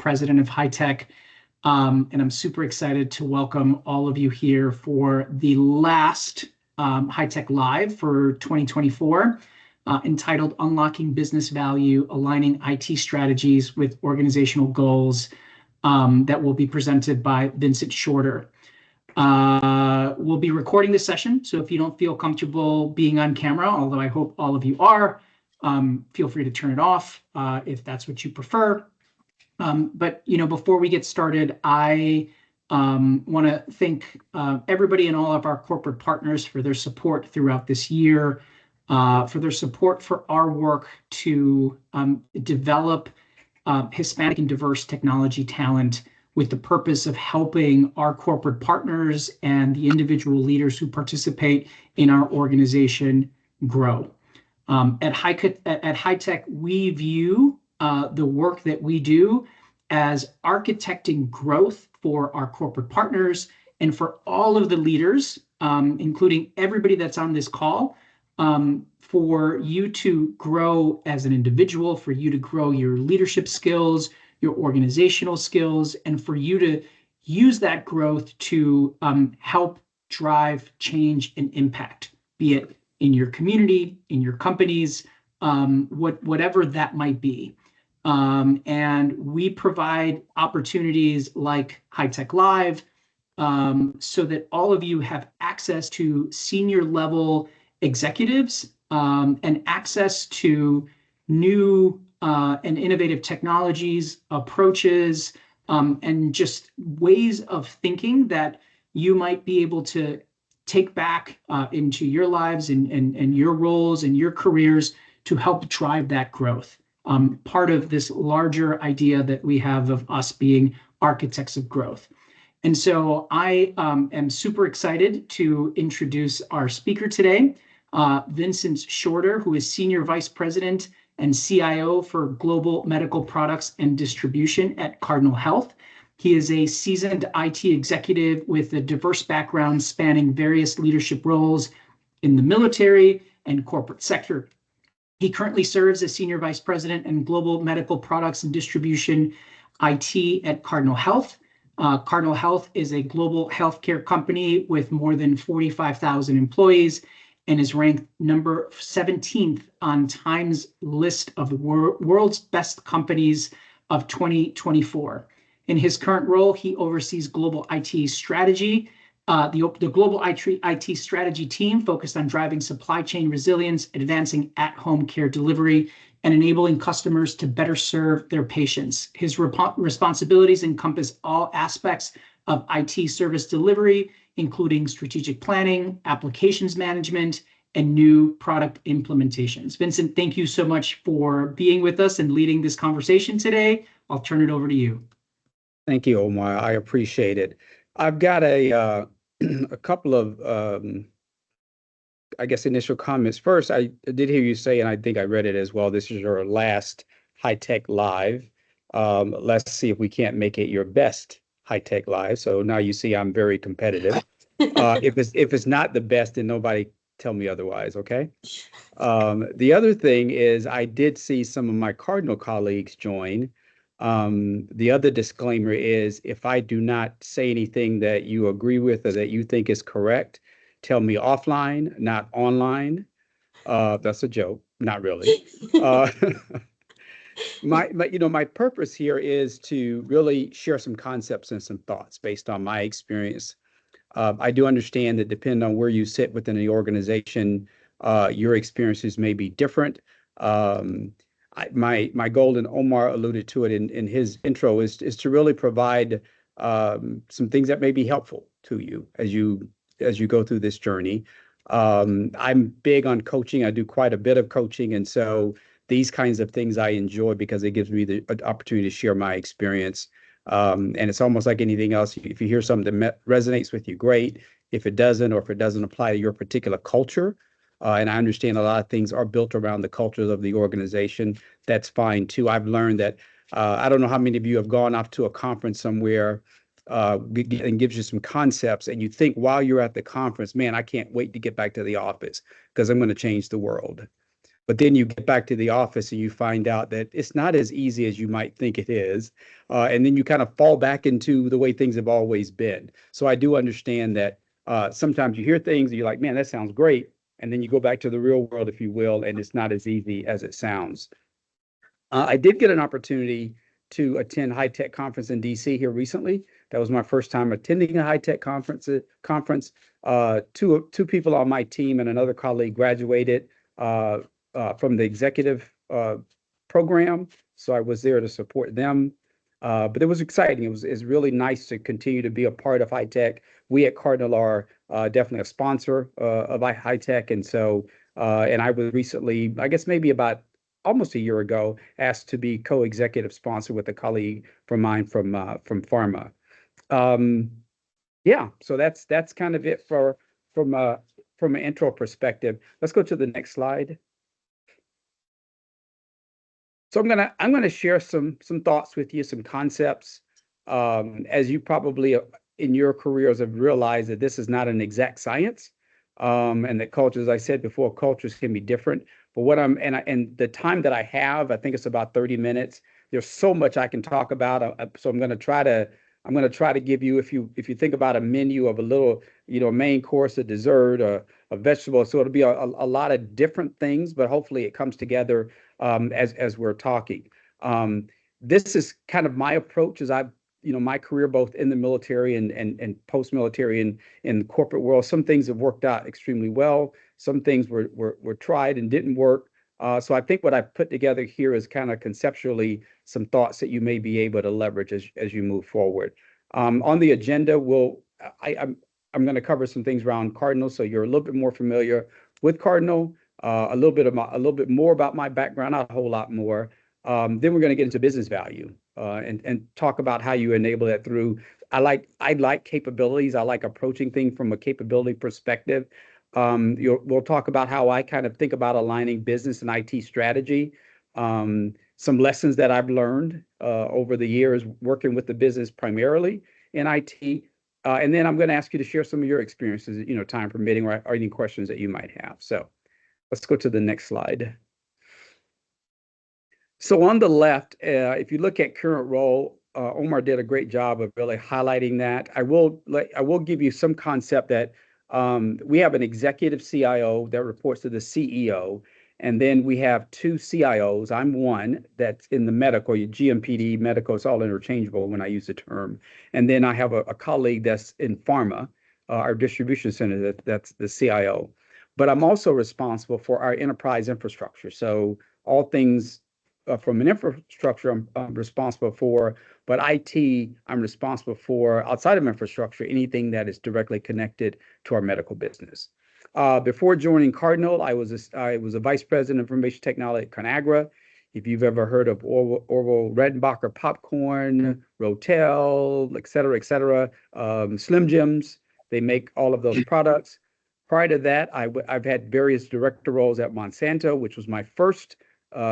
President of HITEC. And I'm super excited to welcome all of you here for the last HITEC Live for 2024, entitled Unlocking Business Value, Aligning IT Strategies with Organizational Goals, that will be presented by Vincent Shorter. We'll be recording this session, so if you don't feel comfortable being on camera, although I hope all of you are, feel free to turn it off if that's what you prefer. But before we get started, I want to thank everybody and all of our corporate partners for their support throughout this year, for their support for our work to develop Hispanic and diverse technology talent with the purpose of helping our corporate partners and the individual leaders who participate in our organization grow. At HITEC, we view the work that we do as architecting growth for our corporate partners and for all of the leaders, including everybody that's on this call, for you to grow as an individual, for you to grow your leadership skills, your organizational skills, and for you to use that growth to help drive change and impact, be it in your community, in your companies, whatever that might be. And we provide opportunities like HITEC Live, so that all of you have access to senior level executives and access to new and innovative technologies, approaches, and just ways of thinking that you might be able to take back into your lives and your roles and your careers to help drive that growth. Part of this larger idea that we have of us being architects of growth. And so I am super excited to introduce our speaker today, Vincent Shorter, who is Senior Vice President and CIO for Global Medical Products and Distribution at Cardinal Health. He is a seasoned IT executive with a diverse background spanning various leadership roles in the military and corporate sector. He currently serves as Senior Vice President and Global Medical Products and Distribution IT at Cardinal Health. Cardinal Health is a global healthcare company with more than 45,000 employees and is ranked number 17th on Time's list of the world's best companies of 2024. In his current role, he oversees global IT strategy. The global IT strategy team focused on driving supply chain resilience, advancing at-home care delivery, and enabling customers to better serve their patients. His responsibilities encompass all aspects of IT service delivery, including strategic planning, applications management, and new product implementations. Vincent, thank you so much for being with us and leading this conversation today. I'll turn it over to you. Thank you, Omar. I appreciate it. I've got a couple of, I guess, initial comments. First, I did hear you say, and I think I read it as well, this is your last HITEC Live. Let's see if we can't make it your best HITEC Live. So now you see I'm very competitive. If it's not the best, then nobody tell me otherwise, okay? The other thing is I did see some of my Cardinal colleagues join. The other disclaimer is if I do not say anything that you agree with or that you think is correct, tell me offline, not online. That's a joke, not really. My purpose here is to really share some concepts and some thoughts based on my experience. I do understand that depending on where you sit within the organization, your experiences may be different. My goal, and Omar alluded to it in his intro, is to really provide some things that may be helpful to you as you go through this journey. I'm big on coaching. I do quite a bit of coaching, and so these kinds of things I enjoy because it gives me the opportunity to share my experience. And it's almost like anything else. If you hear something that resonates with you, great. If it doesn't, or if it doesn't apply to your particular culture, and I understand a lot of things are built around the cultures of the organization, that's fine too. I've learned that I don't know how many of you have gone off to a conference somewhere and gives you some concepts, and you think while you're at the conference, man, I can't wait to get back to the office because I'm going to change the world. But then you get back to the office and you find out that it's not as easy as you might think it is. And then you kind of fall back into the way things have always been. So I do understand that sometimes you hear things and you're like, man, that sounds great. And then you go back to the real world, if you will, and it's not as easy as it sounds. I did get an opportunity to attend HITEC conference in DC here recently. That was my first time attending a HITEC conference. Two people on my team and another colleague graduated from the executive program, so I was there to support them. But it was exciting. It's really nice to continue to be a part of HITEC. We at Cardinal are definitely a sponsor of HITEC, and so and I was recently, I guess maybe about almost a year ago, asked to be co-executive sponsor with a colleague from mine from pharma. Yeah, so that's kind of it from an intro perspective. Let's go to the next slide. So I'm gonna share some thoughts with you, some concepts. As you probably in your careers have realized that this is not an exact science, and that cultures, as I said before, cultures can be different. But what and the time that I have, I think it's about 30 minutes. There's so much I can talk about, so I'm gonna try to give you, if you think about a menu of a little, a main course, a dessert, a vegetable, so it'll be a lot of different things, but hopefully it comes together as we're talking. This is kind of my approach as I've, my career both in the military and post-military and in the corporate world. Some things have worked out extremely well. Some things were tried and didn't work. So I think what I've put together here is kind of conceptually some thoughts that you may be able to leverage as you move forward. On the agenda, I'm going to cover some things around Cardinal, so you're a little bit more familiar with Cardinal. A little bit more about my background, not a whole lot more. Then we're going to get into business value and talk about how you enable that through. I like capabilities. I like approaching things from a capability perspective. We'll talk about how I kind of think about aligning business and IT strategy. Some lessons that I've learned over the years working with the business primarily in IT. And then I'm going to ask you to share some of your experiences, time permitting, or any questions that you might have. So let's go to the next slide. So on the left, if you look at current role, Omar did a great job of really highlighting that. I will give you some concept that we have an executive CIO that reports to the CEO, and then we have two CIOs. I'm one that's in the medical, GMPD, medical, it's all interchangeable when I use the term. And then I have a colleague that's in pharma, our distribution center, that's the CIO. But I'm also responsible for our enterprise infrastructure. So all things from an infrastructure I'm responsible for, but IT I'm responsible for outside of infrastructure, anything that is directly connected to our medical business. Before joining Cardinal, I was a vice president of information technology at Conagra. If you've ever heard of Orville Redenbacher popcorn, Rotel, et cetera, Slim Jims, they make all of those products. Prior to that, I've had various director roles at Monsanto, which was my first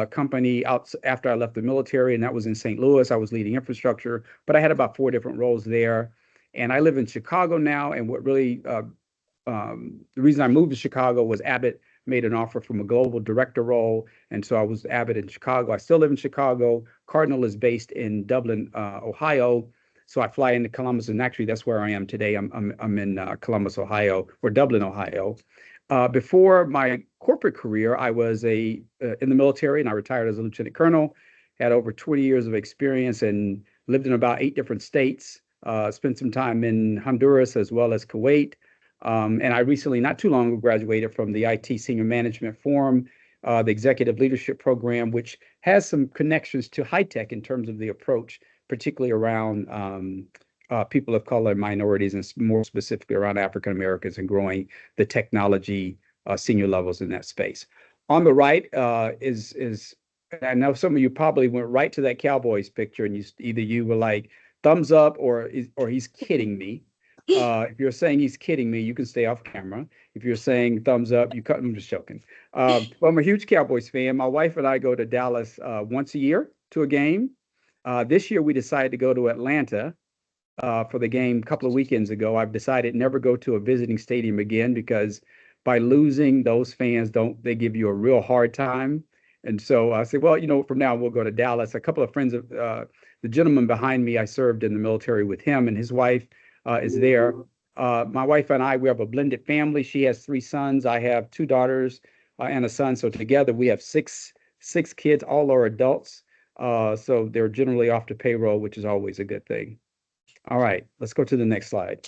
company out after I left the military, and that was in St. Louis. I was leading infrastructure, but I had about 4 different roles there. And I live in Chicago now, and what really the reason I moved to Chicago was Abbott made an offer from a global director role, and so I was Abbott in Chicago. I still live in Chicago. Cardinal is based in Dublin, Ohio. So I fly into Columbus, and actually that's where I am today. I'm in Columbus, Ohio, or Dublin, Ohio. Before my corporate career, I was in the military, and I retired as a lieutenant colonel. Had over 20 years of experience and lived in about 8 different states. Spent some time in Honduras as well as Kuwait. And I recently, not too long ago, graduated from the IT Senior Management Forum, the Executive Leadership Program, which has some connections to HITEC in terms of the approach, particularly around people of color and minorities, and more specifically around African Americans and growing the technology senior levels in that space. On the right is I know some of you probably went right to that Cowboys picture, and either you were like thumbs up or he's kidding me. If you're saying he's kidding me, you can stay off camera. If you're saying thumbs up, I'm just joking. Well, I'm a huge Cowboys fan. My wife and I go to Dallas once a year to a game. This year we decided to go to Atlanta for the game a couple of weekends ago. I've decided never go to a visiting stadium again because by losing those fans, don't they give you a real hard time? And so I said, well, from now we'll go to Dallas. A couple of friends of the gentleman behind me, I served in the military with him, and his wife is there. My wife and I, we have a blended family. She has 3 sons. I have 2 daughters and a son. So together we have six kids. All are adults. So they're generally off the payroll, which is always a good thing. All right, let's go to the next slide.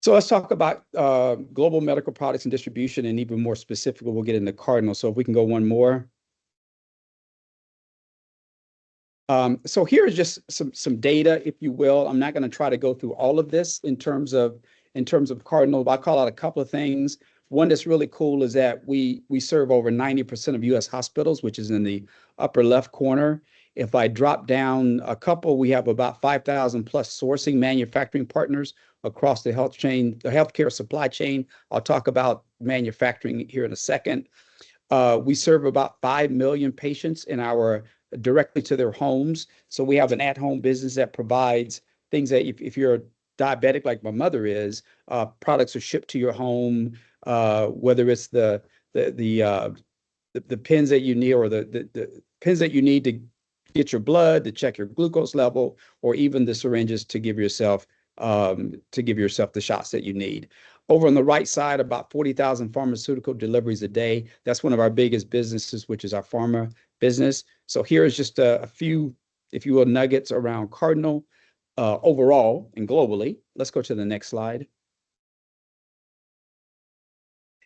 So let's talk about global medical products and distribution, and even more specifically, we'll get into Cardinal. So if we can go one more. So here's just some data, if you will. I'm not going to try to go through all of this in terms of Cardinal, but I'll call out a couple of things. One that's really cool is that we serve over 90% of U.S. hospitals, which is in the upper left corner. If I drop down a couple, we have about 5,000 plus sourcing manufacturing partners across the healthcare supply chain. I'll talk about manufacturing here in a second. We serve about 5 million patients directly to their homes. So we have an at-home business that provides things that if you're diabetic like my mother is, products are shipped to your home, whether it's the pens that you need, or the pens that you need to get your blood, to check your glucose level, or even the syringes to give yourself the shots that you need. Over on the right side, about 40,000 pharmaceutical deliveries a day. That's one of our biggest businesses, which is our pharma business. So here is just a few, if you will, nuggets around Cardinal overall and globally. Let's go to the next slide.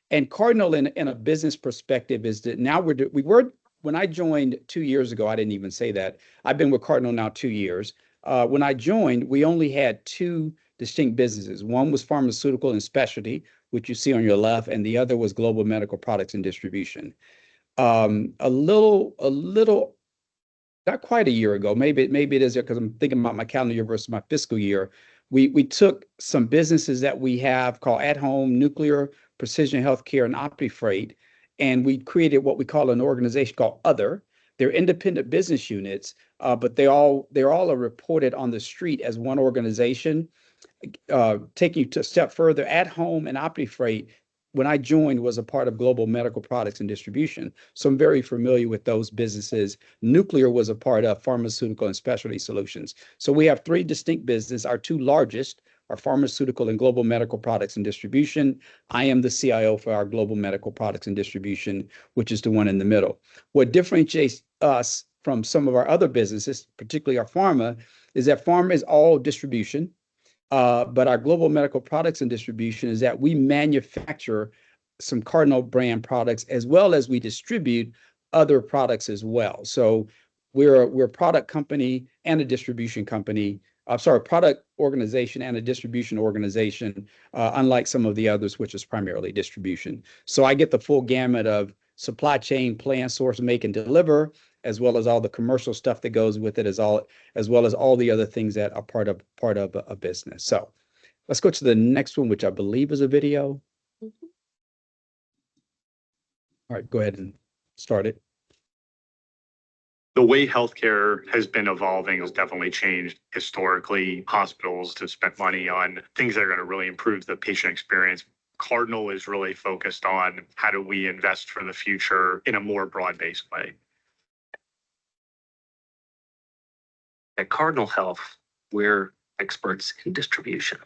And Cardinal, in a business perspective, is that now when I joined 2 years ago, I didn't even say that. I've been with Cardinal now 2 years. When I joined, we only had 2 distinct businesses. One was pharmaceutical and specialty, which you see on your left, and the other was global medical products and distribution. A little, not quite a year ago, maybe it is because I'm thinking about my calendar year versus my fiscal year. We took some businesses that we have called At Home, Nuclear, Precision Healthcare, and OptiFreight, and we created what we call an organization called Other. They're independent business units, but they're all are reported on the street as one organization. Taking you a step further, At Home and OptiFreight, when I joined, was a part of global medical products and distribution. So I'm very familiar with those businesses. Nuclear was a part of pharmaceutical and specialty solutions. So we have 3 distinct businesses. Our 2 largest are pharmaceutical and global medical products and distribution. I am the CIO for our global medical products and distribution, which is the one in the middle. What differentiates us from some of our other businesses, particularly our pharma, is that pharma is all distribution. But our global medical products and distribution is that we manufacture some Cardinal brand products, as well as we distribute other products as well. So we're a product company and a distribution company. Product organization and a distribution organization, unlike some of the others, which is primarily distribution. So I get the full gamut of supply chain, plan, source, make, and deliver, as well as all the commercial stuff that goes with it, as well as all the other things that are part of a business. So let's go to the next one, which I believe is a video. Mm-hmm. All right, go ahead and start it. The way healthcare has been evolving has definitely changed. Historically, hospitals have spent money on things that are going to really improve the patient experience. Cardinal is really focused on how do we invest for the future in a more broad-based way. At Cardinal Health, we're experts in distribution.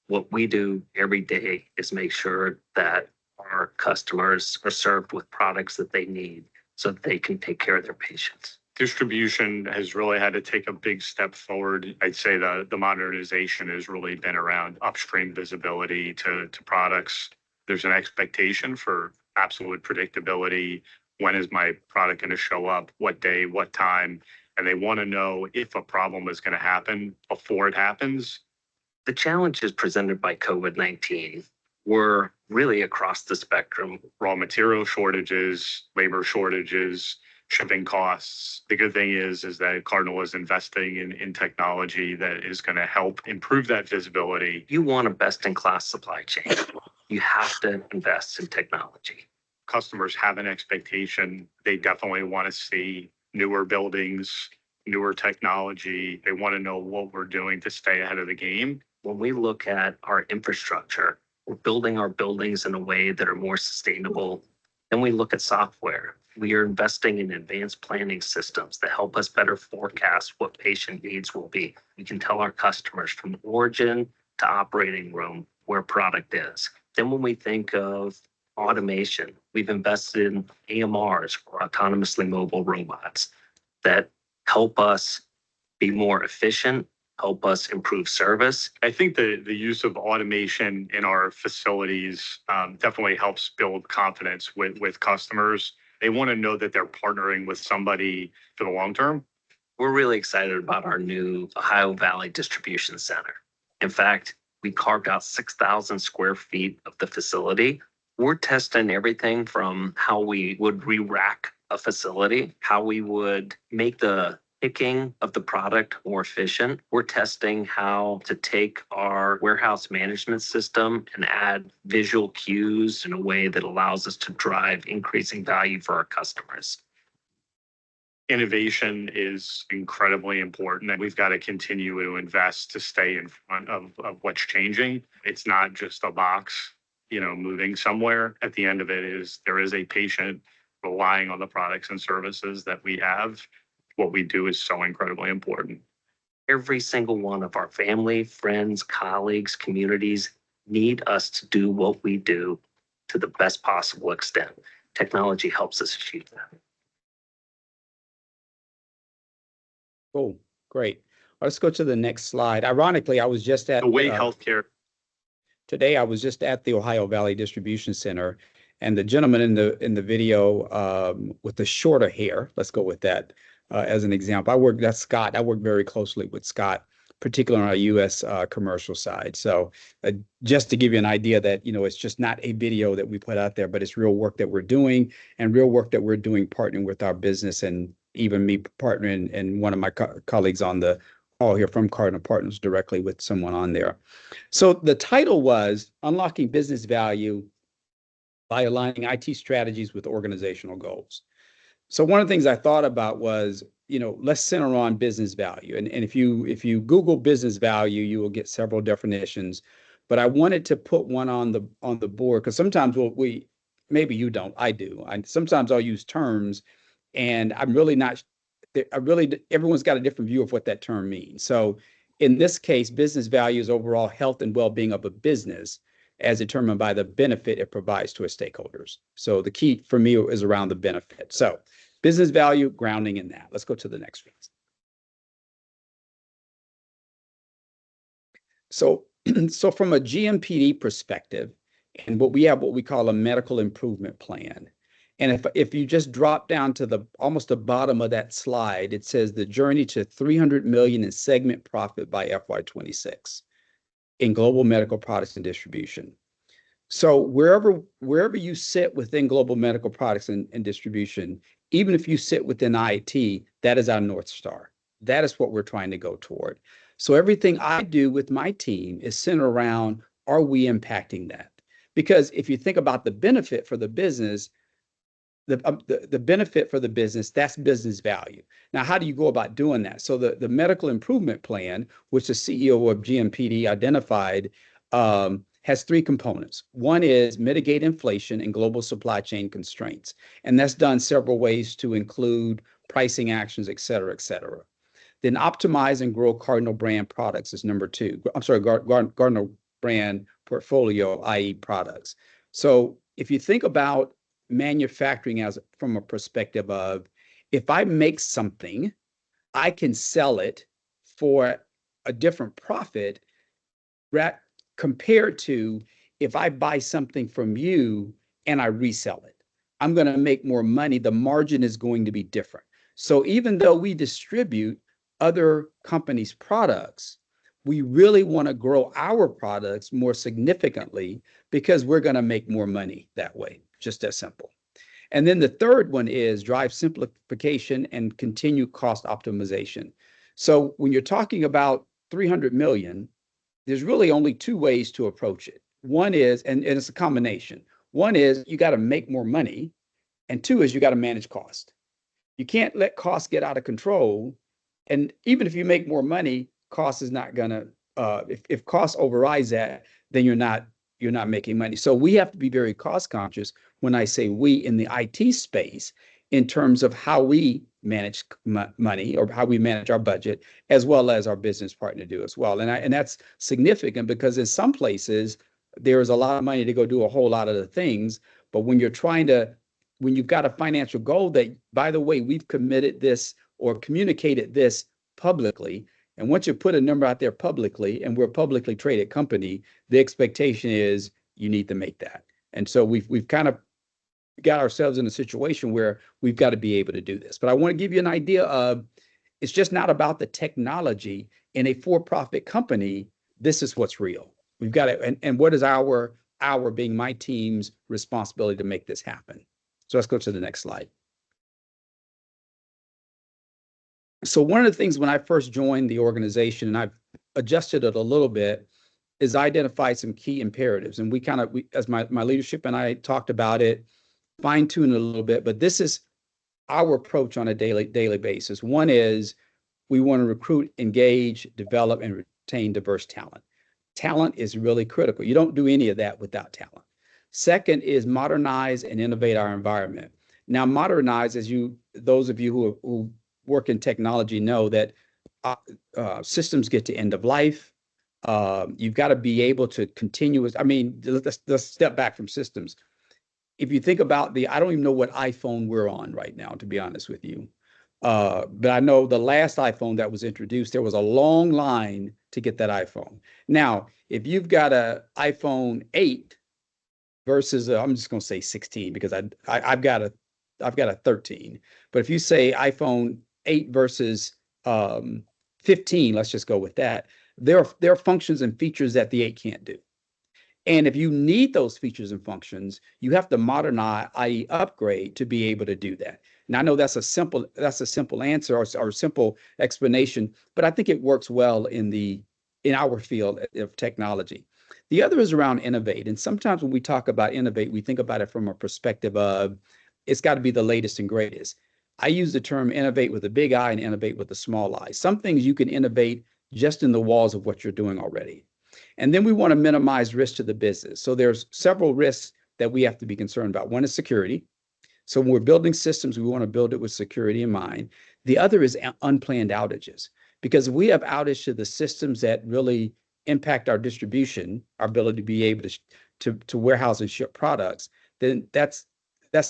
What we do every day is make sure that our customers are served with products that they need so that they can take care of their patients. Distribution has really had to take a big step forward. I'd say the modernization has really been around upstream visibility to products. There's an expectation for absolute predictability. When is my product going to show up? What day? What time? And they want to know if a problem is going to happen before it happens. The challenges presented by COVID-19 were really across the spectrum. Raw material shortages, labor shortages, shipping costs. The good thing is that Cardinal is investing in technology that is going to help improve that visibility. You want a best-in-class supply chain. You have to invest in technology. Customers have an expectation. They definitely want to see newer buildings, newer technology. They want to know what we're doing to stay ahead of the game. When we look at our infrastructure, We're building our buildings in a way that are more sustainable. Then we look at software. We are investing in advanced planning systems that help us better forecast what patient needs will be. We can tell our customers from origin to operating room where product is. Then when we think of automation, we've invested in AMRs, or autonomously mobile robots, that help us be more efficient, help us improve service. I think the use of automation in our facilities definitely helps build confidence with customers. They want to know that they're partnering with somebody for the long term. We're really excited about our new Ohio Valley Distribution Center. In fact, we carved out 6,000 square feet of the facility. We're testing everything from how we would re-rack a facility, how we would make the picking of the product more efficient. We're testing how to take our warehouse management system and add visual cues in a way that allows us to drive increasing value for our customers. Innovation is incredibly important, and we've got to continue to invest to stay in front of what's changing. It's not just a box, moving somewhere. At the end of it there is a patient relying on the products and services that we have. What we do is so incredibly important. Every single one of our family, friends, colleagues, communities need us to do what we do to the best possible extent. Technology helps us achieve that. Cool. Great. Let's go to the next slide. Ironically, I was just at The way healthcare. Today, I was just at the Ohio Valley Distribution Center, and the gentleman in the video with the shorter hair, let's go with that as an example. That's Scott. I work very closely with Scott, particularly on our U.S. commercial side. So just to give you an idea that, it's just not a video that we put out there, but it's real work that we're doing, and real work that we're doing partnering with our business, and even me partnering and one of my colleagues on the call here from Cardinal Partners directly with someone on there. So the title was Unlocking Business Value by Aligning IT Strategies with Organizational Goals. So one of the things I thought about was, let's center on business value. And if you Google business value, you will get several definitions. But I wanted to put one on the board, because sometimes maybe you don't, I do. Sometimes I'll use terms, and I'm really not. Everyone's got a different view of what that term means. So in this case, business value is overall health and well-being of a business, as determined by the benefit it provides to its stakeholders. So the key for me is around the benefit. So business value, grounding in that. Let's go to the next one. So from a GMPD perspective, and what we call a medical improvement plan. And if you just drop down to almost the bottom of that slide, it says the journey to 300 million in segment profit by FY26 in global medical products and distribution. So wherever you sit within global medical products and distribution, even if you sit within IT, that is our North Star. That is what we're trying to go toward. So everything I do with my team is centered around, are we impacting that? Because if you think about the benefit for the business, the benefit for the business, that's business value. Now, how do you go about doing that? So the medical improvement plan, which the CEO of GMPD identified, has three components. One is mitigate inflation and global supply chain constraints. And that's done several ways to include pricing actions, et cetera, et cetera. Then optimize and grow Cardinal brand products is number two. I'm sorry, Cardinal brand portfolio, i.e. products. So if you think about manufacturing from a perspective of, if I make something, I can sell it for a different profit compared to if I buy something from you and I resell it. I'm going to make more money. The margin is going to be different. So even though we distribute other companies' products, we really want to grow our products more significantly, because we're going to make more money that way. Just as simple. And then the third one is drive simplification and continue cost optimization. So when you're talking about 300 million, there's really only two ways to approach it. One is, and it's a combination. One is you got to make more money, and two is you got to manage cost. You can't let costs get out of control. And even if you make more money, cost is not going to, if cost overrides that, then you're not you're not making money. So we have to be very cost conscious when I say we in the IT space in terms of how we manage money or how we manage our budget, as well as our business partner do as well. And that's significant because in some places there is a lot of money to go do a whole lot of the things. But when you've got a financial goal that, by the way, we've committed this or communicated this publicly, and once you put a number out there publicly, and we're a publicly traded company, the expectation is you need to make that. And so we've kind of got ourselves in a situation where we've got to be able to do this. But I want to give you an idea of it's just not about the technology. In a for-profit company, this is what's real. We've got to, and what is our being my team's responsibility to make this happen. So let's go to the next slide. So one of the things when I first joined the organization, and I've adjusted it a little bit, is identify some key imperatives. And we as my leadership and I talked about it, fine-tune it a little bit, but this is our approach on a daily basis. One is we want to recruit, engage, develop, and retain diverse talent. Talent is really critical. You don't do any of that without talent. Second is modernize and innovate our environment. Now, modernize, those of you who work in technology know that systems get to end of life. You've got to be able to let's step back from systems. If you think about I don't even know what iPhone we're on right now, to be honest with you. But I know the last iPhone that was introduced, there was a long line to get that iPhone. Now, if you've got a iPhone 8 versus I'm just going to say 16 because I've got a 13. But if you say iPhone 8 versus 15, let's just go with that. There are functions and features that the 8 can't do. And if you need those features and functions, you have to modernize, i.e. upgrade, to be able to do that. Now, I know that's a simple answer or a simple explanation, but I think it works well in our field of technology. The other is around innovate. And sometimes when we talk about innovate, we think about it from a perspective of it's got to be the latest and greatest. I use the term innovate with a big I and innovate with a small I. Some things you can innovate just in the walls of what you're doing already. And then we want to minimize risk to the business. So there's several risks that we have to be concerned about. One is security. So when we're building systems, we want to build it with security in mind. The other is unplanned outages, because if we have outage to the systems that really impact our distribution, our ability to be able to warehouse and ship products, then that's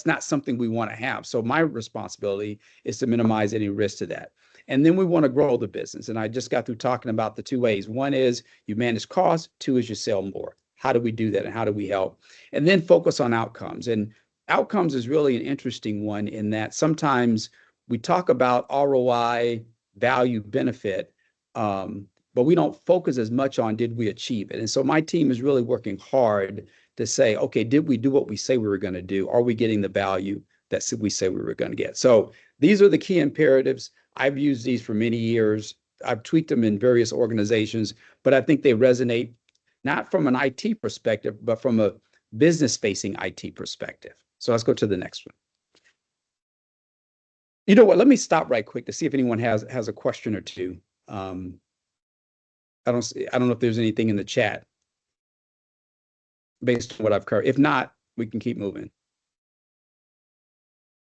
not something we want to have. So my responsibility is to minimize any risk to that. And then we want to grow the business. And I just got through talking about the two ways. One is you manage costs. Two is you sell more. How do we do that? And how do we help? And then focus on outcomes. And outcomes is really an interesting one in that sometimes we talk about ROI, value, benefit, but we don't focus as much on did we achieve it. And so my team is really working hard to say, okay, did we do what we say we were going to do? Are we getting the value that we say we were going to get? So these are the key imperatives. I've used these for many years. I've tweaked them in various organizations, but I think they resonate not from an IT perspective, but from a business-facing IT perspective. So let's go to the next one. You know what? Let me stop right quick to see if anyone has a question or two. I don't know if there's anything in the chat based on what I've covered. If not, we can keep moving.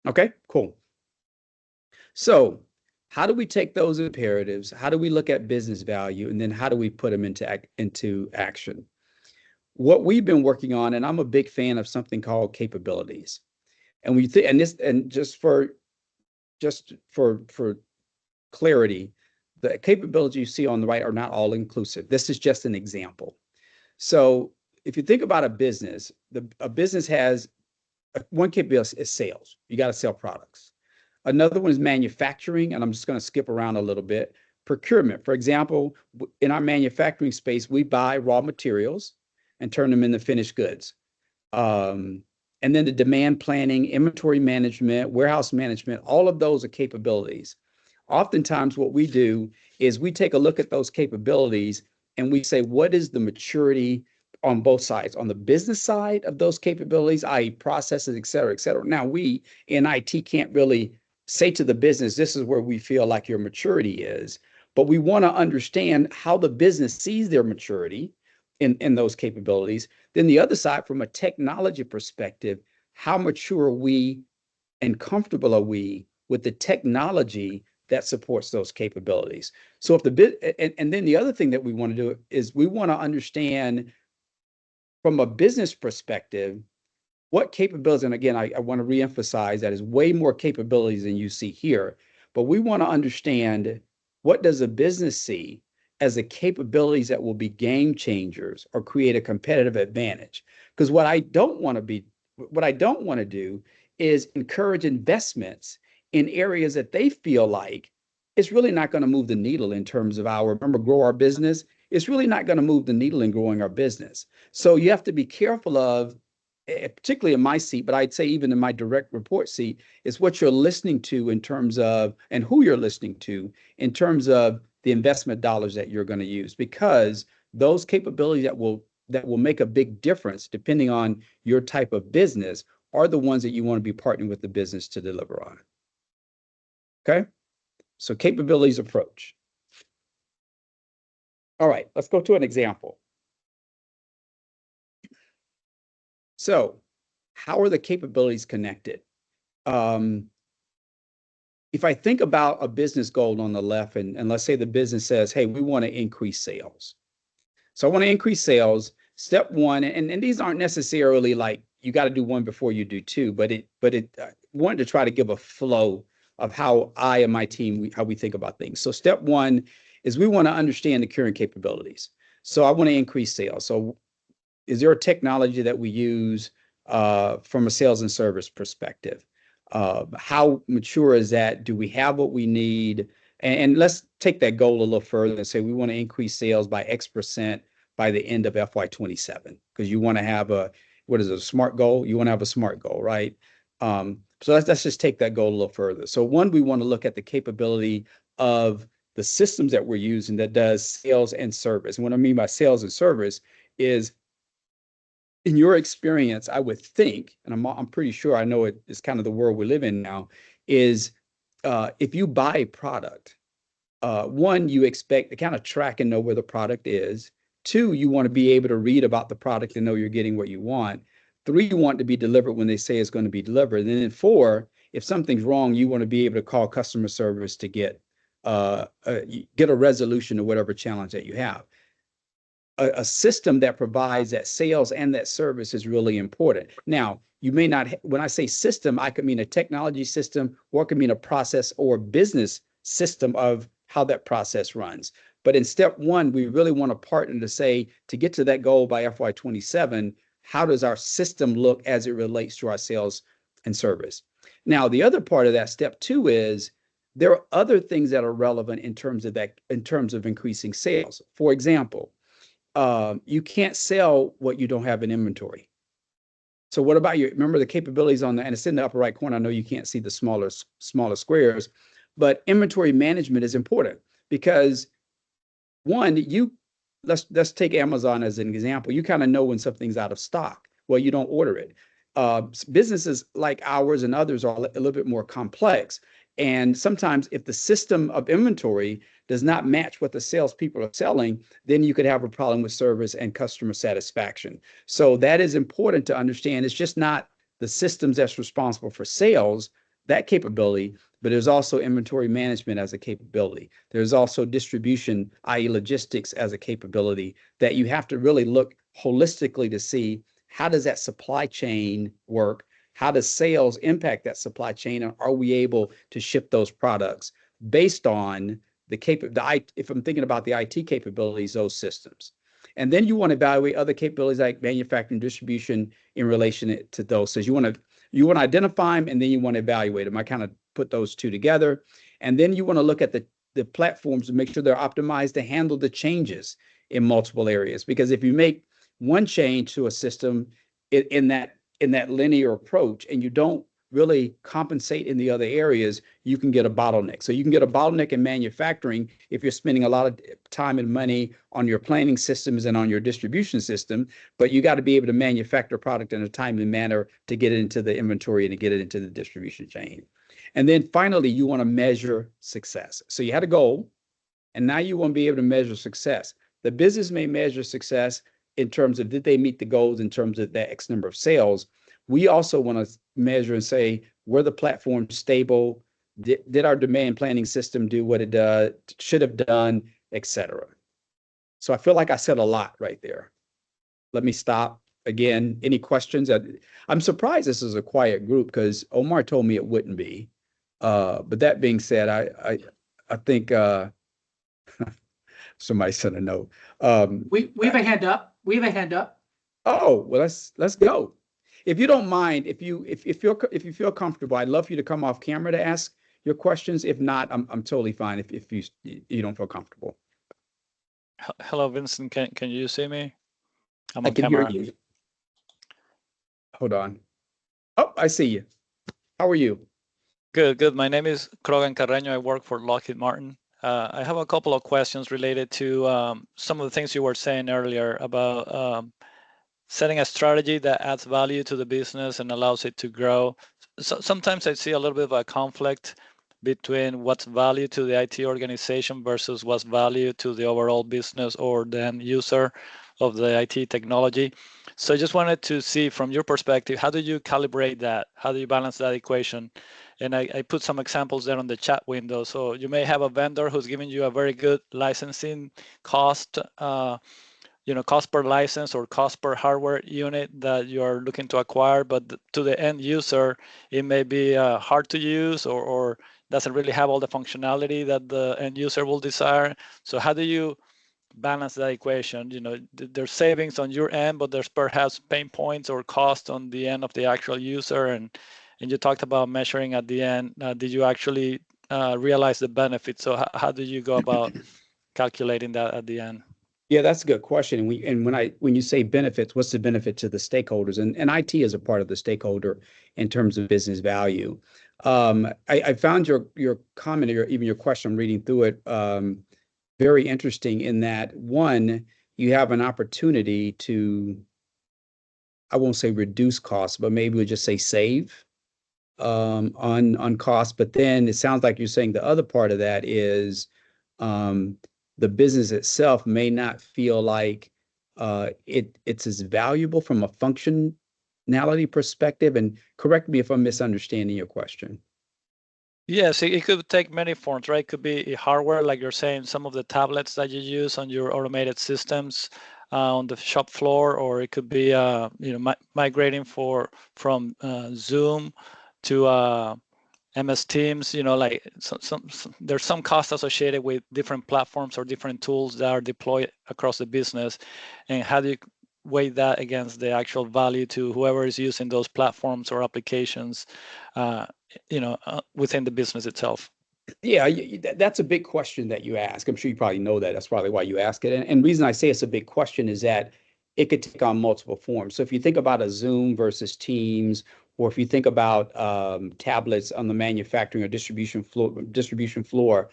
Okay, cool. So how do we take those imperatives? How do we look at business value? And then how do we put them into action? What we've been working on, and I'm a big fan of something called capabilities. And we think, and just for clarity, the capabilities you see on the right are not all inclusive. This is just an example. So if you think about a business, a business has one capability is sales. You got to sell products. Another one is manufacturing, and I'm just going to skip around a little bit. Procurement, for example, in our manufacturing space, we buy raw materials and turn them into finished goods. And then the demand planning, inventory management, warehouse management, all of those are capabilities. Oftentimes what we do is we take a look at those capabilities and we say, what is the maturity on both sides? On the business side of those capabilities, i.e. processes, et cetera, et cetera. Now we in IT can't really say to the business, this is where we feel like your maturity is, but we want to understand how the business sees their maturity in those capabilities. Then the other side, from a technology perspective, how mature are we and comfortable are we with the technology that supports those capabilities? So if the bit, and then the other thing that we want to do is we want to understand from a business perspective, what capabilities, and again, I want to reemphasize that is way more capabilities than you see here, but we want to understand what does a business see as the capabilities that will be game changers or create a competitive advantage. Because what I don't want to do is encourage investments in areas that they feel like it's really not going to move the needle in terms of remember, grow our business. It's really not going to move the needle in growing our business. So you have to be careful of, particularly in my seat, but I'd say even in my direct report seat, is what you're listening to in terms of, and who you're listening to in terms of the investment dollars that you're going to use, because those capabilities that will make a big difference depending on your type of business are the ones that you want to be partnering with the business to deliver on. Okay, so capabilities approach. All right, let's go to an example. So how are the capabilities connected? If I think about a business goal on the left, and let's say the business says, hey, we want to increase sales. So I want to increase sales. Step one, and these aren't necessarily like you got to do one before you do two, but it wanted to try to give a flow of how I and my team, how we think about things. So step one is we want to understand the current capabilities. So I want to increase sales. So is there a technology that we use from a sales and service perspective? How mature is that? Do we have what we need? And let's take that goal a little further and say we want to increase sales by X% by the end of FY27, because you want to have a SMART goal? You want to have a SMART goal, right? So let's just take that goal a little further. So one, we want to look at the capability of the systems that we're using that does sales and service. And what I mean by sales and service is, in your experience, I would think, and I'm pretty sure I know it is kind of the world we live in now, is if you buy a product, one, you expect to kind of track and know where the product is. Two, you want to be able to read about the product and know you're getting what you want. Three, you want to be delivered when they say it's going to be delivered. And then four, if something's wrong, you want to be able to call customer service to get a resolution to whatever challenge that you have. A system that provides that sales and that service is really important. Now, you may not, when I say system, I could mean a technology system, or it could mean a process or business system of how that process runs. But in step one, we really want to partner to say, to get to that goal by FY27, how does our system look as it relates to our sales and service? Now, the other part of that step two is there are other things that are relevant in terms of that, in terms of increasing sales. For example, you can't sell what you don't have in inventory. So what about remember the capabilities on the, and it's in the upper right corner. I know you can't see the smaller squares, but inventory management is important because one, let's take Amazon as an example. You kind of know when something's out of stock. Well, you don't order it. Businesses like ours and others are a little bit more complex. And sometimes if the system of inventory does not match what the salespeople are selling, then you could have a problem with service and customer satisfaction. So that is important to understand. It's just not the systems that's responsible for sales, that capability, but there's also inventory management as a capability. There's also distribution, i.e. logistics, as a capability that you have to really look holistically to see how does that supply chain work? How does sales impact that supply chain? And are we able to ship those products based on if I'm thinking about the IT capabilities, those systems? And then you want to evaluate other capabilities like manufacturing, distribution in relation to those. So you want to identify them and then you want to evaluate them. I kind of put those two together. And then you want to look at the platforms to make sure they're optimized to handle the changes in multiple areas. Because if you make one change to a system in that linear approach and you don't really compensate in the other areas, you can get a bottleneck. So you can get a bottleneck in manufacturing if you're spending a lot of time and money on your planning systems and on your distribution system, but you got to be able to manufacture product in a timely manner to get it into the inventory and to get it into the distribution chain. And then finally, you want to measure success. So you had a goal, and now you want to be able to measure success. The business may measure success in terms of did they meet the goals in terms of that X number of sales. We also want to measure and say, were the platforms stable? Did our demand planning system do what it should have done, et cetera? So I feel like I said a lot right there. Let me stop. Again, any questions? I'm surprised this is a quiet group because Omar told me it wouldn't be. But that being said, I think somebody sent a note. We have a hand up. We have a hand up. Oh, well, let's go. If you don't mind, if you feel comfortable, I'd love for you to come off camera to ask your questions. If not, I'm totally fine if you don't feel comfortable. Hello, Vincent. Can you see me? I'm I on can camera. hear you. Hold on. Oh, I see you. How are you? Good. My name is Krogan Carreño. I work for Lockheed Martin. I have a couple of questions related to some of the things you were saying earlier about setting a strategy that adds value to the business and allows it to grow. So sometimes I see a little bit of a conflict between what's value to the IT organization versus what's value to the overall business or the end user of the IT technology. So I just wanted to see from your perspective, how do you calibrate that? How do you balance that equation? And I put some examples there on the chat window. So you may have a vendor who's giving you a very good licensing cost, cost per license or cost per hardware unit that you're looking to acquire, but to the end user, it may be hard to use or doesn't really have all the functionality that the end user will desire. So how do you balance that equation? There's savings on your end, but there's perhaps pain points or cost on the end of the actual user. And you talked about measuring at the end. Did you actually realize the benefits? So how do you go about calculating that at the end? Yeah, that's a good question. And when you say benefits, what's the benefit to the stakeholders? And IT is a part of the stakeholder in terms of business value. I found your comment or even your question, I'm reading through it, very interesting in that, one, you have an opportunity to, I won't say reduce costs, but maybe we'll just say save on costs. But then it sounds like you're saying the other part of that is the business itself may not feel like it's as valuable from a functionality perspective. And correct me if I'm misunderstanding your question. Yes, it could take many forms, right? It could be hardware, like you're saying, some of the tablets that you use on your automated systems on the shop floor, or it could be migrating from Zoom to MS Teams. Like there's some cost associated with different platforms or different tools that are deployed across the business, and how do you weigh that against the actual value to whoever is using those platforms or applications, within the business itself? Yeah, that's a big question that you ask. I'm sure you probably know that. That's probably why you ask it. And the reason I say it's a big question is that it could take on multiple forms. So if you think about a Zoom versus Teams, or if you think about tablets on the manufacturing or distribution floor,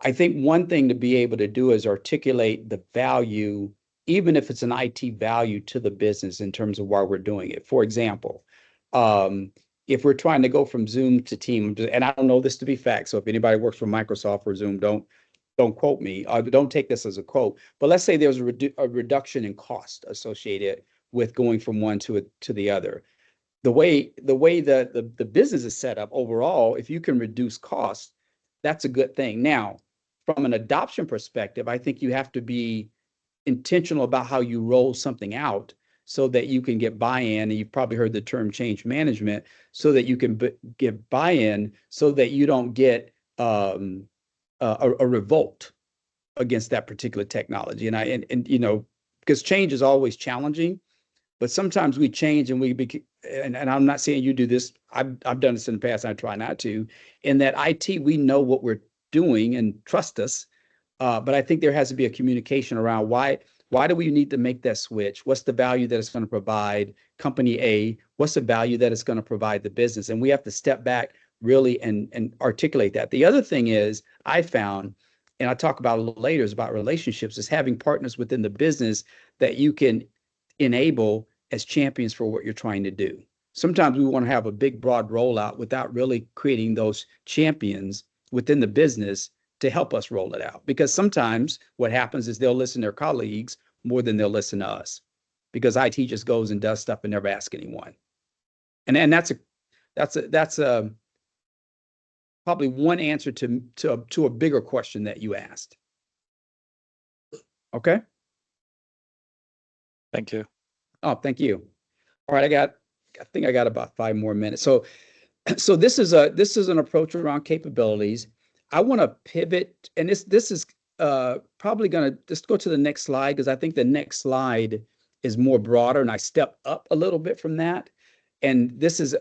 I think one thing to be able to do is articulate the value, even if it's an IT value to the business in terms of why we're doing it. For example, if we're trying to go from Zoom to Teams, and I don't know this to be fact, so if anybody works for Microsoft or Zoom, don't quote me. Don't take this as a quote. But let's say there's a reduction in cost associated with going from one to the other. The way the business is set up overall, if you can reduce costs, that's a good thing. Now, from an adoption perspective, I think you have to be intentional about how you roll something out so that you can get buy-in. And you've probably heard the term change management, so that you can get buy-in, so that you don't get a revolt against that particular technology. And because change is always challenging, but sometimes we change and and I'm not saying you do this. I've done this in the past. And I try not to. In that IT, we know what we're doing and trust us. But I think there has to be a communication around why do we need to make that switch? What's the value that it's going to provide company A? What's the value that it's going to provide the business? And we have to step back really and articulate that. The other thing is, I found, and I'll talk about a little later, is about relationships, is having partners within the business that you can enable as champions for what you're trying to do. Sometimes we want to have a big, broad rollout without really creating those champions within the business to help us roll it out. Because sometimes what happens is they'll listen to their colleagues more than they'll listen to us. because IT just goes and does stuff and never asks anyone. And that's a probably one answer to a bigger question that you asked. Okay. Thank you. Oh, thank you. All right, I think I got about 5 more minutes. So this is an approach around capabilities. I want to pivot, and this is probably going to just go to the next slide, because I think the next slide is more broader, and I step up a little bit from that. And this is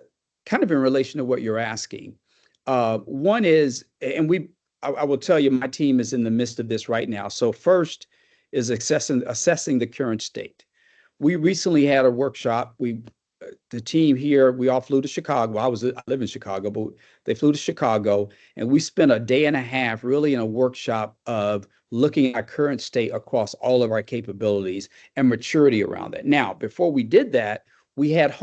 kind of in relation to what you're asking. One is, and I will tell you, my team is in the midst of this right now. So first is assessing the current state. We recently had a workshop. The team here, we all flew to Chicago. I live in Chicago, but they flew to Chicago, and we spent a day and a half really in a workshop of looking at our current state across all of our capabilities and maturity around that. Now, before we did that, we had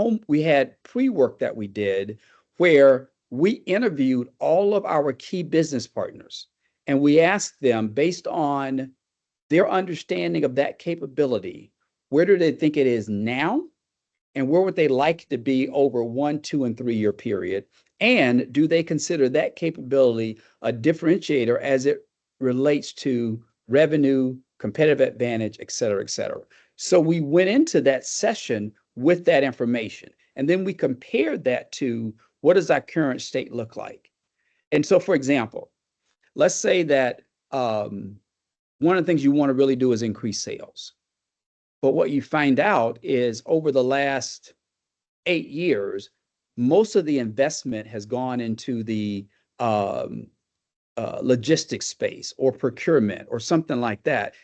pre-work that we did where we interviewed all of our key business partners, and we asked them, based on their understanding of that capability, where do they think it is now? And where would they like to be over 1, 2, and 3 year period? And do they consider that capability a differentiator as it relates to revenue, competitive advantage, et cetera, et cetera? So we went into that session with that information. And then we compared that to what does our current state look like? And so, for example, let's say that one of the things you want to really do is increase sales. But what you find out is over the last 8 years, most of the investment has gone into the logistics space or procurement or something like that.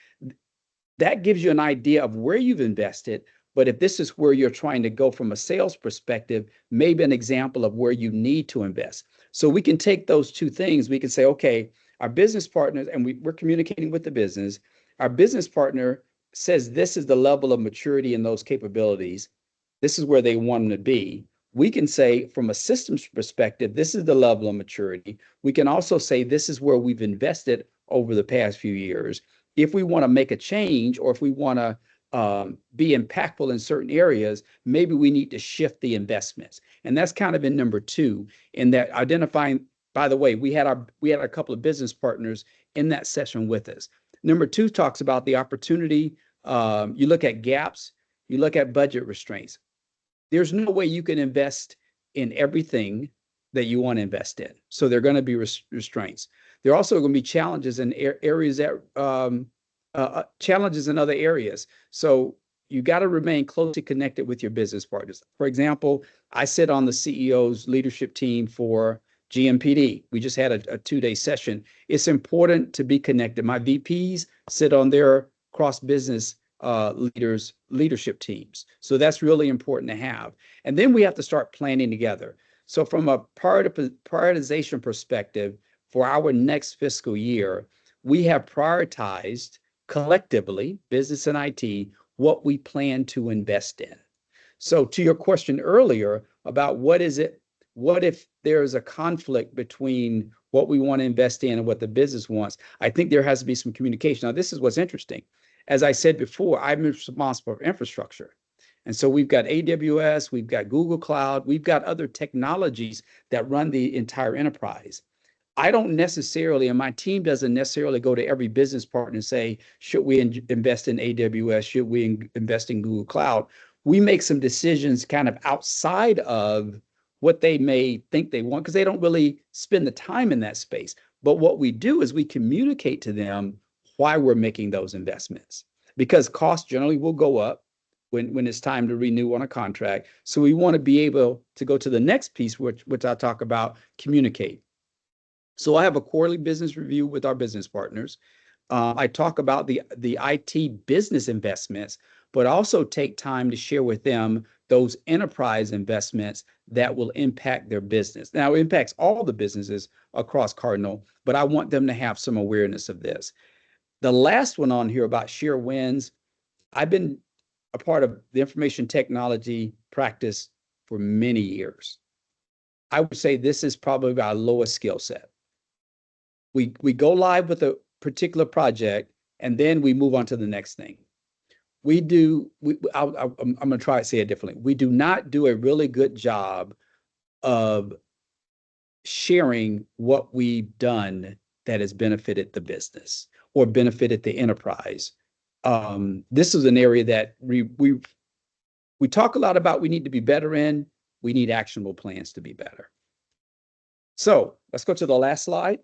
That gives you an idea of where you've invested. But if this is where you're trying to go from a sales perspective, maybe an example of where you need to invest. So we can take those two things. We can say, okay, our business partners, and we're communicating with the business. Our business partner says this is the level of maturity in those capabilities. This is where they want them to be. We can say from a systems perspective, this is the level of maturity. We can also say this is where we've invested over the past few years. If we want to make a change, or if we want to be impactful in certain areas, maybe we need to shift the investments. And that's kind of in number 2, in that identifying. By the way, we had a couple of business partners in that session with us. Number 2 talks about the opportunity. You look at gaps, you look at budget restraints. There's no way you can invest in everything that you want to invest in. So there are going to be restraints. There are also going to be challenges in areas that challenges in other areas. So you got to remain closely connected with your business partners. For example, I sit on the CEO's leadership team for GMPD. We just had a 2-day session. It's important to be connected. My VPs sit on their cross-business leadership teams. So that's really important to have. And then we have to start planning together. So from a prioritization perspective, for our next fiscal year, we have prioritized collectively, business and IT, what we plan to invest in. So to your question earlier about what if there's a conflict between what we want to invest in and what the business wants, I think there has to be some communication. Now, this is what's interesting. As I said before, I'm responsible for infrastructure. And so we've got AWS, we've got Google Cloud, we've got other technologies that run the entire enterprise. I don't necessarily, and my team doesn't necessarily go to every business partner and say, should we invest in AWS? Should we invest in Google Cloud? We make some decisions kind of outside of what they may think they want, because they don't really spend the time in that space. But what we do is we communicate to them why we're making those investments, because costs generally will go up when it's time to renew on a contract. So we want to be able to go to the next piece, which I'll talk about, communicate. So I have a quarterly business review with our business partners. I talk about the IT business investments, but also take time to share with them those enterprise investments that will impact their business. Now, it impacts all the businesses across Cardinal, but I want them to have some awareness of this. The last one on here about share wins, I've been a part of the information technology practice for many years. I would say this is probably our lowest skill set. We go live with a particular project, and then we move on to the next thing. I'm going to try to say it differently. We do not do a really good job of sharing what we've done that has benefited the business or benefited the enterprise. This is an area that we talk a lot about. We need to be better in. We need actionable plans to be better. So let's go to the last slide.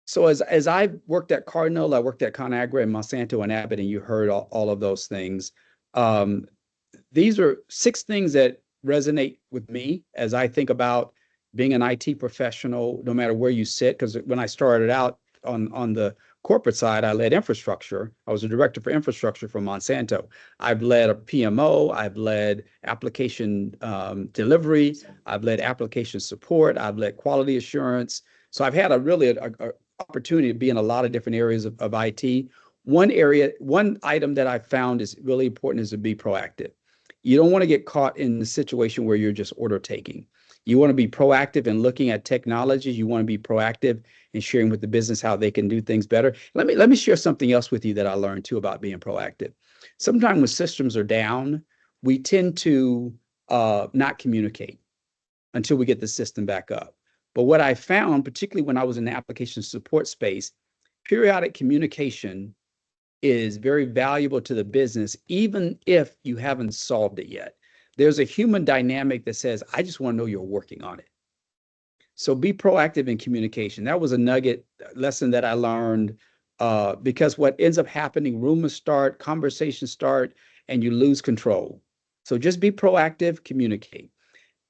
So as I've worked at Cardinal, I worked at ConAgra and Monsanto and Abbott, and you heard all of those things. These are 6 things that resonate with me as I think about being an IT professional, no matter where you sit. Because when I started out on the corporate side, I led infrastructure. I was a director for infrastructure for Monsanto. I've led a PMO. I've led application delivery. I've led application support. I've led quality assurance. So I've had a opportunity to be in a lot of different areas of IT. One item that I found is really important is to be proactive. You don't want to get caught in the situation where you're just order taking. You want to be proactive in looking at technologies. You want to be proactive in sharing with the business how they can do things better. Let me share something else with you that I learned too about being proactive. Sometimes when systems are down, we tend to not communicate until we get the system back up. But what I found, particularly when I was in the application support space, periodic communication is very valuable to the business, even if you haven't solved it yet. There's a human dynamic that says, I just want to know you're working on it. So be proactive in communication. That was a nugget lesson that I learned because what ends up happening, rumors start, conversations start, and you lose control. So just be proactive, communicate.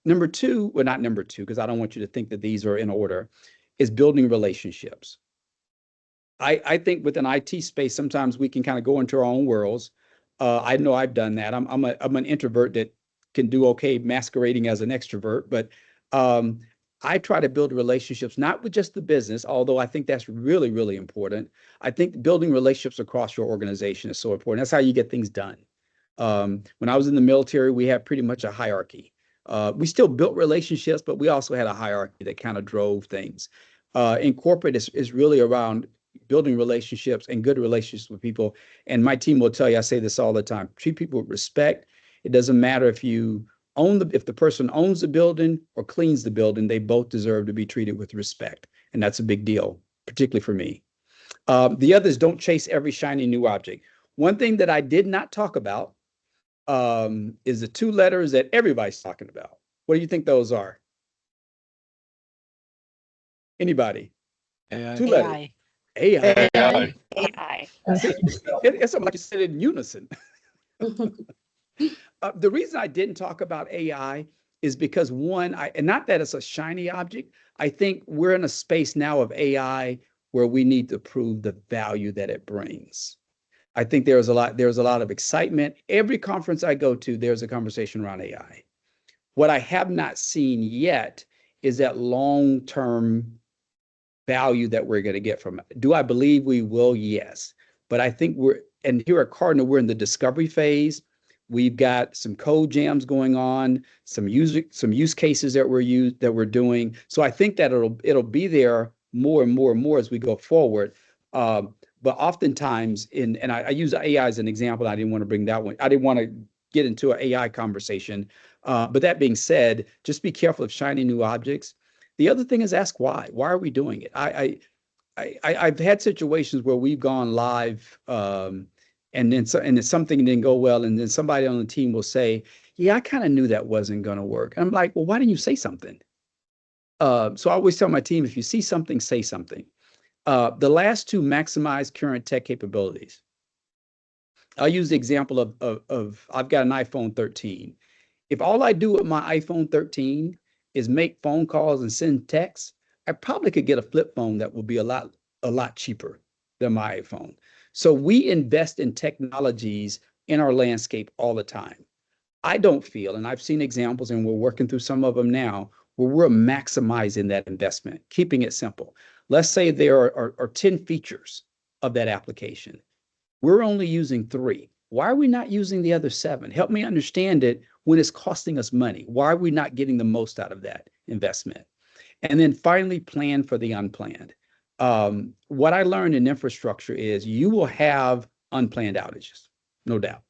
Number 2, well, not number 2, because I don't want you to think that these are in order, is building relationships. I think with an IT space, sometimes we can kind of go into our own worlds. I know I've done that. I'm an introvert that can do okay masquerading as an extrovert, but I try to build relationships, not with just the business, although I think that's really, really important. I think building relationships across your organization is so important. That's how you get things done. When I was in the military, we had pretty much a hierarchy. We still built relationships, but we also had a hierarchy that kind of drove things. In corporate, it's really around building relationships and good relationships with people. And my team will tell you, I say this all the time, treat people with respect. It doesn't matter if if the person owns the building or cleans the building, they both deserve to be treated with respect. And that's a big deal, particularly for me. The others, don't chase every shiny new object. One thing that I did not talk about is the 2 letters that everybody's talking about. What do you think those are? Anybody? AI. 2 letters. AI. AI. AI. AI. It's something like you said in unison. The reason I didn't talk about AI is because and not that it's a shiny object. I think we're in a space now of AI where we need to prove the value that it brings. I think there's a lot of excitement. Every conference I go to, there's a conversation around AI. What I have not seen yet is that long-term value that we're going to get from it. Do I believe we will? Yes. But I think and here at Cardinal, we're in the discovery phase. We've got some code jams going on, some use cases that we're doing. So I think that it'll be there more and more and more as we go forward. But oftentimes, and I use AI as an example. I didn't want to bring that one. I didn't want to get into an AI conversation. But that being said, just be careful of shiny new objects. The other thing is ask why. Why are we doing it? I've had situations where we've gone live, and then something didn't go well, and then somebody on the team will say, "Yeah, I kind of knew that wasn't going to work." And I'm like, "Well, why didn't you say something?" So I always tell my team, if you see something, say something. The last 2, maximize current tech capabilities. I'll use the example of I've got an iPhone 13. If all I do with my iPhone 13 is make phone calls and send texts, I probably could get a flip phone that will be a lot cheaper than my iPhone. So we invest in technologies in our landscape all the time. I don't feel, and I've seen examples, and we're working through some of them now, where we're maximizing that investment, keeping it simple. Let's say there are 10 features of that application. We're only using 3. Why are we not using the other 7? Help me understand it when it's costing us money. Why are we not getting the most out of that investment? And then finally, plan for the unplanned. What I learned in infrastructure is you will have unplanned outages, no doubt.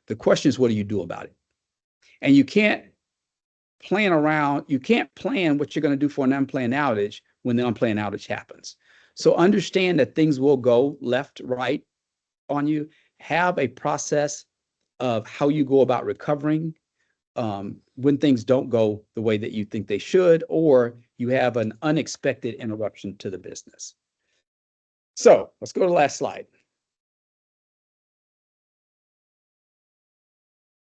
The question is, what do you do about it? And you can't plan what you're going to do for an unplanned outage when the unplanned outage happens. So understand that things will go left, right on you. Have a process of how you go about recovering when things don't go the way that you think they should, or you have an unexpected interruption to the business. So let's go to the last slide.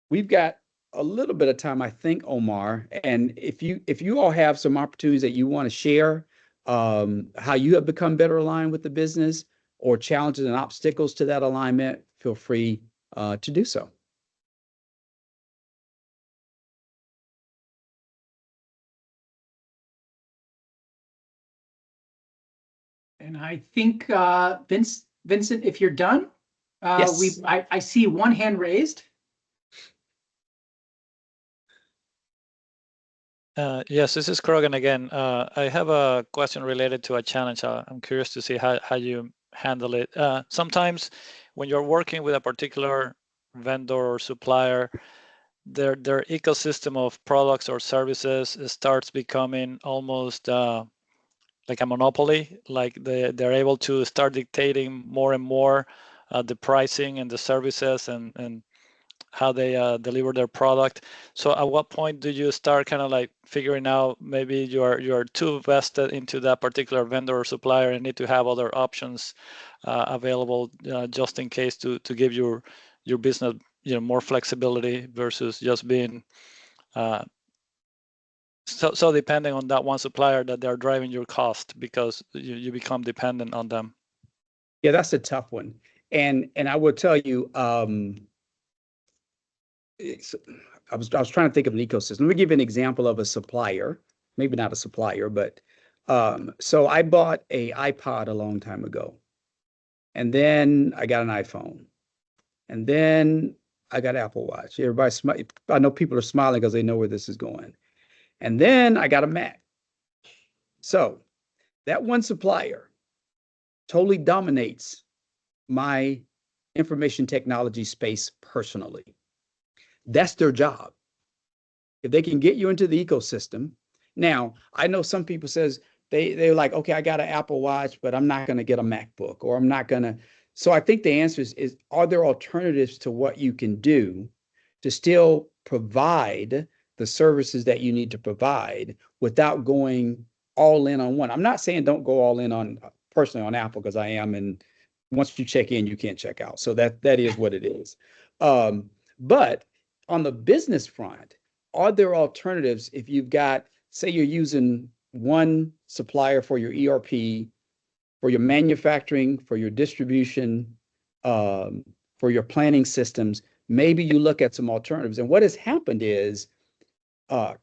We've got a little bit of time, I think, Omar. And if you all have some opportunities that you want to share, how you have become better aligned with the business or challenges and obstacles to that alignment, feel free to do so. And I think Vincent, if you're done, Yes. I see one hand raised. Yes, this is Krogan again. I have a question related to a challenge. I'm curious to see how you handle it. Sometimes when you're working with a particular vendor or supplier, their ecosystem of products or services starts becoming almost like a monopoly. Like they're able to start dictating more and more the pricing and the services and how they deliver their product. So at what point do you start kind of like figuring out maybe you're too vested into that particular vendor or supplier and need to have other options available just in case to give your business more flexibility versus just being so depending on that one supplier that they're driving your cost because you become dependent on them? Yeah, that's a tough one. And I will tell you, I was trying to think of an ecosystem. Let me give you an example of a supplier, maybe not a supplier, but so I bought a iPod a long time ago, and then I got an iPhone, and then I got Apple Watch. I know people are smiling because they know where this is going. And then I got a Mac. So that one supplier totally dominates my information technology space personally. That's their job. If they can get you into the ecosystem. Now, I know some people says they're like, okay, I got an Apple Watch, but I'm not going to get a MacBook, or I'm not going to. So I think the answer is, are there alternatives to what you can do to still provide the services that you need to provide without going all in on one? I'm not saying don't go all in on personally on Apple, because I am, and once you check in, you can't check out. So that is what it is. But on the business front, are there alternatives if you've got, say you're using one supplier for your ERP, for your manufacturing, for your distribution, for your planning systems? Maybe you look at some alternatives. And what has happened is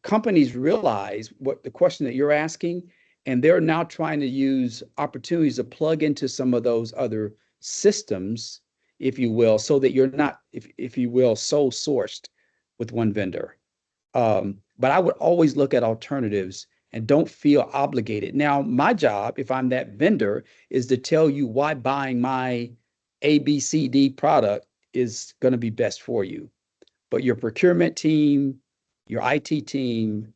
companies realize what the question that you're asking, and they're now trying to use opportunities to plug into some of those other systems, if you will, so that you're not, if you will, sole sourced with one vendor. But I would always look at alternatives and don't feel obligated. Now, my job, if I'm that vendor, is to tell you why buying my ABCD product is going to be best for you. But your procurement team, your IT team,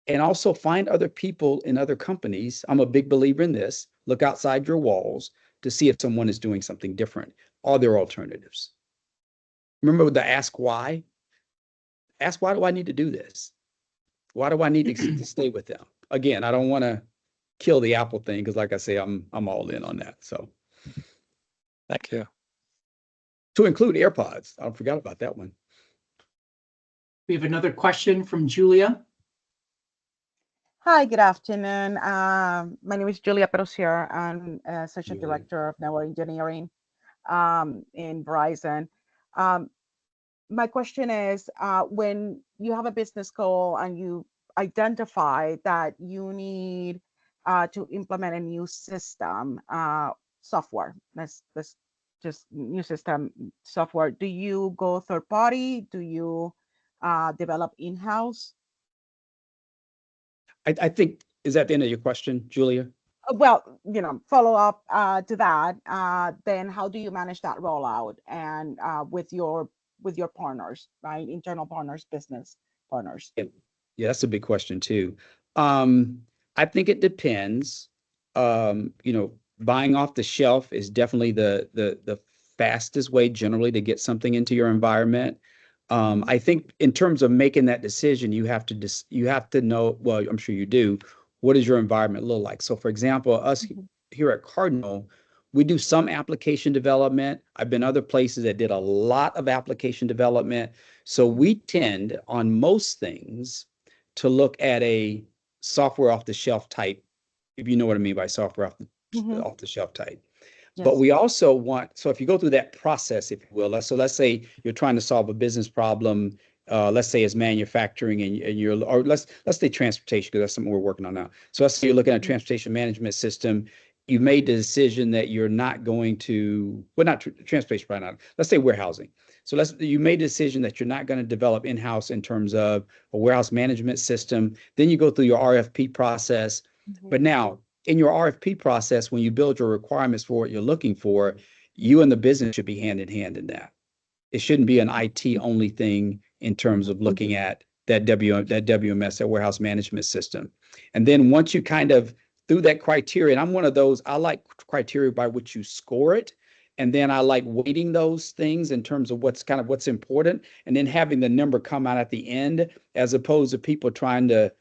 and also find other people in other companies. I'm a big believer in this. Look outside your walls to see if someone is doing something different. Are there alternatives? Remember the ask why? Ask, why do I need to do this? Why do I need to stay with them? Again, I don't want to kill the Apple thing because, like I say, I'm all in on that. So, Thank you. to include AirPods, I forgot about that one. We have another question from Julia. Hi, good afternoon. My name is Julia Perosier. I'm Associate Director of Network Engineering in Verizon. My question is, when you have a business goal and you identify that you need to implement a new system, software, let's just new system software, do you go third party? Do you develop in-house? I think, is that the end of your question, Julia? well, follow up to that, then how do you manage that rollout and with your partners, right? Internal partners, business partners. Yeah, that's a big question too. I think it depends. Buying off the shelf is definitely the fastest way generally to get something into your environment. I think in terms of making that decision, you have to know, well, I'm sure you do, what does your environment look like? So for example, us here at Cardinal, we do some application development. I've been other places that did a lot of application development. So we tend on most things to look at a software off the shelf type, if you know what I mean by software off the shelf type. But Yes. we also want, so if you go through that process, if you will, let's say you're trying to solve a business problem, let's say it's manufacturing or let's say transportation, because that's something we're working on now. So let's say you're looking at a transportation management system. You made the decision that you're not going to, well, not transportation, probably not. Let's say warehousing. So you made a decision that you're not going to develop in-house in terms of a warehouse management system. Then you go through your RFP process. But now, in your RFP process, when you build your requirements for what you're looking for, you and the business should be hand in hand in that. It shouldn't be an IT only thing in terms of looking at that WMS, that warehouse management system. And then once you kind of through that criteria, and I'm one of those, I like criteria by which you score it. And then I like weighting those things in terms of what's important, and then having the number come out at the end, as opposed to people trying to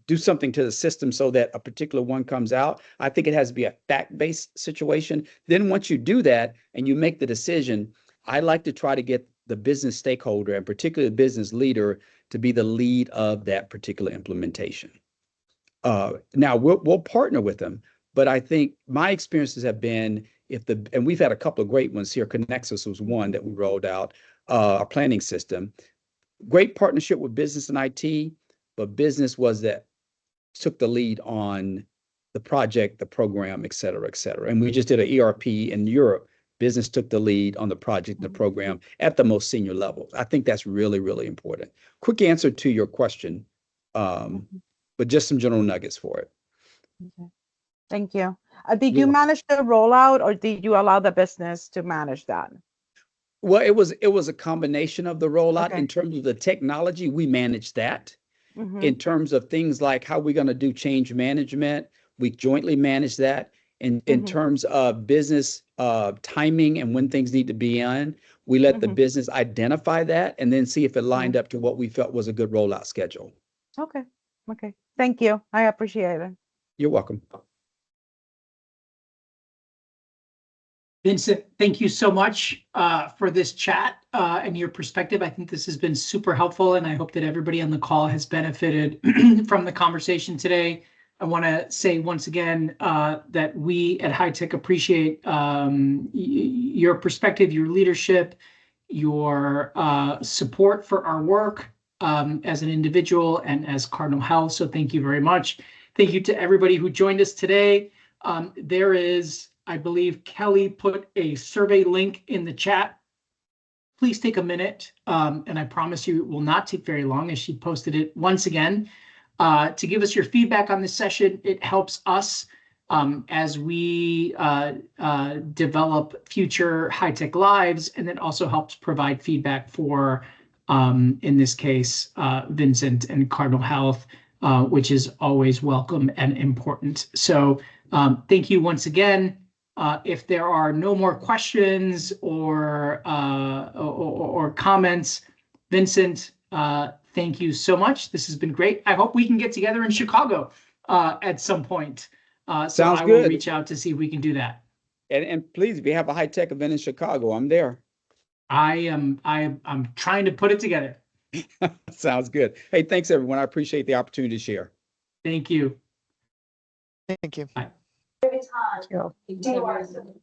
do something to the system so that a particular one comes out. I think it has to be a fact-based situation. Then once you do that and you make the decision, I like to try to get the business stakeholder, and particularly the business leader, to be the lead of that particular implementation. Now we'll partner with them, but I think my experiences have been and we've had a couple of great ones here. Connexus was one that we rolled out, our planning system. Great partnership with business and IT, but business took the lead on the project, the program, et cetera, et cetera. And we just did an ERP in Europe. Business took the lead on the project, the program at the most senior level. I think that's really, really important. Quick answer to your question, but just some general nuggets for it. Okay. Thank you. Did you manage the rollout, or did you allow the business to manage that? Well, it was a combination of the rollout. In terms of the technology, we managed that. In terms of things like how we're going to do change management, we jointly manage that. In terms of business timing and when things need to be on, we let the business identify that and then see if it lined up to what we felt was a good rollout schedule. Okay. Thank you. I appreciate it. You're welcome. Vincent, thank you so much for this chat and your perspective. I think this has been super helpful, and I hope that everybody on the call has benefited from the conversation today. I want to say once again that we at HITEC appreciate your perspective, your leadership, your support for our work as an individual and as Cardinal Health. So thank you very much. Thank you to everybody who joined us today. There is, I believe Kelly put a survey link in the chat. Please take a minute, and I promise you it will not take very long, as she posted it once again, to give us your feedback on this session. It helps us as we develop future HITEC lives, and it also helps provide feedback for, in this case, Vincent and Cardinal Health, which is always welcome and important. So thank you once again. If there are no more questions or comments, Vincent, thank you so much. This has been great. I hope we can get together in Chicago at some point. So I will reach out to see if we can do that. And please, if you have a HITEC event in Chicago, I'm there. I'm trying to put it together. Sounds good. Hey, thanks everyone. I appreciate the opportunity to share. Thank you. Thank you. Bye. Thank you.